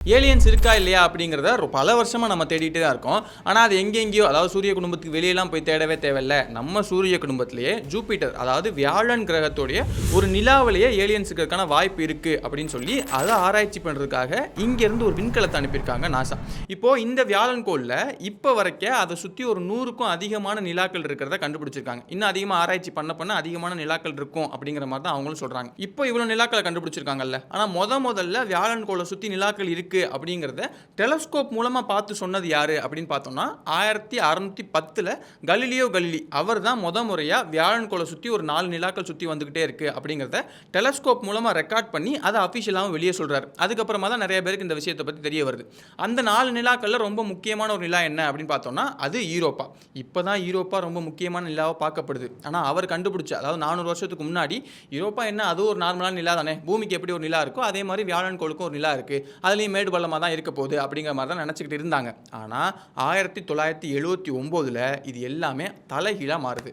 Aliens இருக்கா இல்லையா அப்படிங்கிறத பல வருஷமாக நம்ம தேடிட்டு தான் இருக்கோம். ஆனால் அது எங்கெங்கேயோ, அதாவது சூரிய குடும்பத்துக்கு வெளியெல்லாம் போய் தேடவே தேவையில்லை. நம்ம சூரிய குடும்பத்திலேயே ஜூபிட்டர், அதாவது வியாழன் கிரகத்துடைய ஒரு நிலாவிலேயே ஏலியன்ஸ் இருக்கிறதுக்கான வாய்ப்பு இருக்குது அப்படின்னு சொல்லி அதை ஆராய்ச்சி பண்ணுறதுக்காக இங்கேருந்து ஒரு விண்கலத்தை அனுப்பியிருக்காங்க நாசா. இப்போது இந்த வியாழன் கோளில் இப்போ வரைக்கும் அதை சுற்றி ஒரு 100க்கும் அதிகமான நிலாக்கள் இருக்கிறத கண்டுபிடிச்சிருக்காங்க. இன்னும் அதிகமாக ஆராய்ச்சி பண்ண அதிகமான நிலாக்கள் இருக்கும் அப்படிங்கிற மாதிரி தான் அவங்களும் சொல்கிறாங்க. இப்போ இவ்வளோ நிலாக்களை கண்டுபிடிச்சிருக்காங்கல்ல, ஆனால் முதல்ல வியாழன் கோளை சுற்றி நிலாக்கள் இருக்குது அப்படிங்கறத டெலஸ்கோப் மூலமா பார்த்து சொன்னது யாரு அப்படின்னு பார்த்தோம்னா 1610 கலீலியோ கலிலி அவர் தான் முறையா வியாழன் கோளை சுற்றி ஒரு 4 நிலாக்கள் சுற்றி வந்துகிட்டே இருக்கு அப்படிங்கிறத டெலஸ்கோப் மூலமா ரெக்கார்ட் பண்ணி அதை அஃபிஷியலாகவும் வெளியே சொல்றாரு. அதுக்கப்புறமா தான் நிறைய பேருக்கு இந்த விஷயத்தை பற்றி தெரிய வருது. அந்த 4 நிலாக்கள்ல ரொம்ப முக்கியமான ஒரு நிலா என்ன அப்படின்னு பார்த்தோம்னா அது யூரோப்பா. இப்போதான் யூரோப்பா ரொம்ப முக்கியமான நிலாவை பார்க்கப்படுது. ஆனால் அவர் கண்டுபிடிச்ச, அதாவது 400 வருஷத்துக்கு முன்னாடி யூரோப்பா என்ன, அது ஒரு நார்மலான நிலா தானே, பூமிக்கு எப்படி ஒரு நிலா இருக்கோ அதே மாதிரி வியாழன் கோளுக்கும் ஒரு நிலா இருக்கு, அதுலேயும் மேடு பள்ளமாக தான் இருக்க போகுது அப்படிங்கிற மாதிரி தான் நினச்சிக்கிட்டு இருந்தாங்க. ஆனால் 1979 இது எல்லாமே தலைகீழாக மாறுது.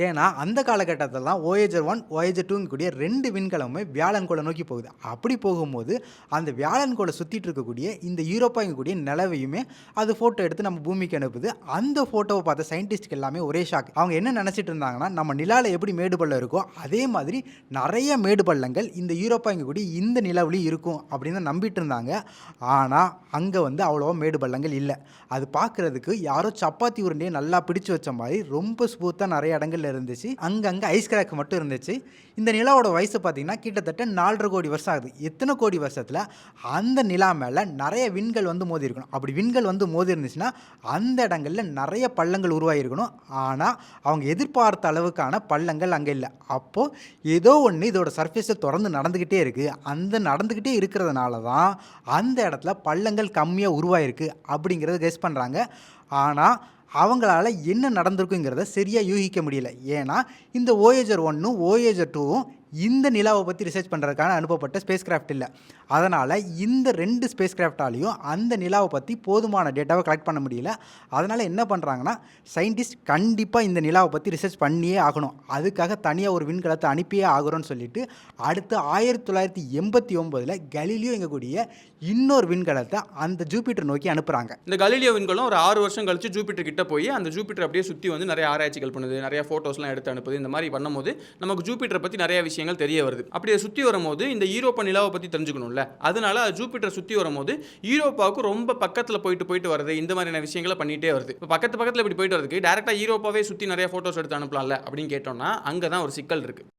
ஏன்னா அந்த காலகட்டத்தில் தான் ஓயேஜர் 1 ஓயேஜர் 2 கூடிய 2 விண்கலமுமே வியாழன் கோளை நோக்கி போகுது. அப்படி போகும்போது அந்த வியாழன் கோளை சுற்றிட்டு இருக்கக்கூடிய இந்த யூரோப்பாங்க கூடிய நிலவையுமே அது ஃபோட்டோ எடுத்து நம்ம பூமிக்கு அனுப்புது. அந்த ஃபோட்டோவை பார்த்த சயின்டிஸ்ட்க்கு எல்லாமே ஒரே ஷாக். அவங்க என்ன நினச்சிட்டு இருந்தாங்கன்னா, நம்ம நிலாவில் எப்படி மேடு பள்ளம் இருக்கோ அதே மாதிரி நிறைய மேடு பள்ளங்கள் இந்த யூரோப்பாங்க கூடிய இந்த நிலவுலையும் இருக்கும் அப்படின்னு நம்பிட்டு இருந்தாங்க. ஆனால் அங்கே அவ்வளோவா மேடு பள்ளங்கள் இல்லை. அது பார்க்குறதுக்கு யாரோ சப்பாத்தி உருண்டையை நல்லா பிடிச்சு வச்ச மாதிரி ரொம்ப ஸ்மூத்தாக நிறைய இடங்கள்ல இருந்துச்சு. அங்கங்கே ஐஸ் கிராக் மட்டும் இருந்துச்சு. இந்த நிலாவோட வயசு பார்த்தீங்கன்னா கிட்டத்தட்ட 4.5 கோடி வருஷம் ஆகுது. எத்தனை கோடி வருஷத்தில் அந்த நிலா மேலே நிறைய விண்கள் மோதி இருக்கணும். அப்படி விண்கள் மோதி இருந்துச்சுன்னா அந்த இடங்களில் நிறைய பள்ளங்கள் உருவாகிருக்கணும். ஆனால் அவங்க எதிர்பார்த்த அளவுக்கான பள்ளங்கள் அங்கே இல்லை. அப்போது ஏதோ ஒன்று இதோட சர்ஃபேஸை தொடர்ந்து நடந்துக்கிட்டே இருக்குது. அந்த நடந்துக்கிட்டே இருக்கிறதுனால தான் அந்த இடத்துல பள்ளங்கள் கம்மியாக உருவாயிருக்கு அப்படிங்கிறத கெஸ் பண்ணுறாங்க. ஆனால் அவங்களால என்ன நடந்திருக்குங்கிறத சரியாக யூகிக்க முடியல. ஏன்னா இந்த ஓயேஜர் 1ம் ஓயேஜர் 2ம் இந்த நிலாவை பற்றி ரிசர்ச் பண்ணுறதுக்கான அனுப்பப்பட்ட ஸ்பேஸ் கிராஃப்ட் இல்லை. அதனால் இந்த 2 ஸ்பேஸ் கிராஃப்டாலையும் அந்த நிலாவை பற்றி போதுமான டேட்டாவை கலெக்ட் பண்ண முடியல. அதனால் என்ன பண்ணுறாங்கன்னா, சயின்டிஸ்ட் கண்டிப்பாக இந்த நிலாவை பற்றி ரிசர்ச் பண்ணியே ஆகணும், அதுக்காக தனியாக ஒரு விண்கலத்தை அனுப்பியே ஆகிறோன்னு சொல்லிட்டு அடுத்து 1989 கலீலியோ எங்கக்கூடிய இன்னொரு விண்கலத்தை அந்த ஜூபிட்டர் நோக்கி அனுப்புகிறாங்க. இந்த கலீலியோ விண்கலம் ஒரு 6 வருஷம் கழிச்சு ஜூபிட்டர் கிட்ட போய் அந்த ஜூபிட்டர் அப்படியே சுற்றி நிறைய ஆராய்ச்சிகள் பண்ணுது, நிறைய ஃபோட்டோஸ்லாம் எடுத்து அனுப்புது. இந்த மாதிரி பண்ணும்போது நமக்கு ஜூபிட்டரை பற்றி நிறைய விஷயங்கள் தெரிய வருது. அப்படியே சுற்றி வரும்போது இந்த யூரோப்பா நிலாவை பற்றி தெரிஞ்சுக்கணும்ல, அதனால ஜூபிட்டர் சுற்றி வரும்போது யூரோப்பாவுக்கு ரொம்ப பக்கத்தில் போயிட்டு வருது, இந்த மாதிரியான விஷயங்களை பண்ணிட்டே வருது. இப்போ பக்கத்தில் இப்படி போயிட்டு வரதுக்கு டேரெக்டாக யூரோப்பாவே சுற்றி நிறைய ஃபோட்டோஸ் எடுத்து அனுப்பலாம்ல அப்படின்னு கேட்டோம்னா அங்கே தான் ஒரு சிக்கல் இருக்குது.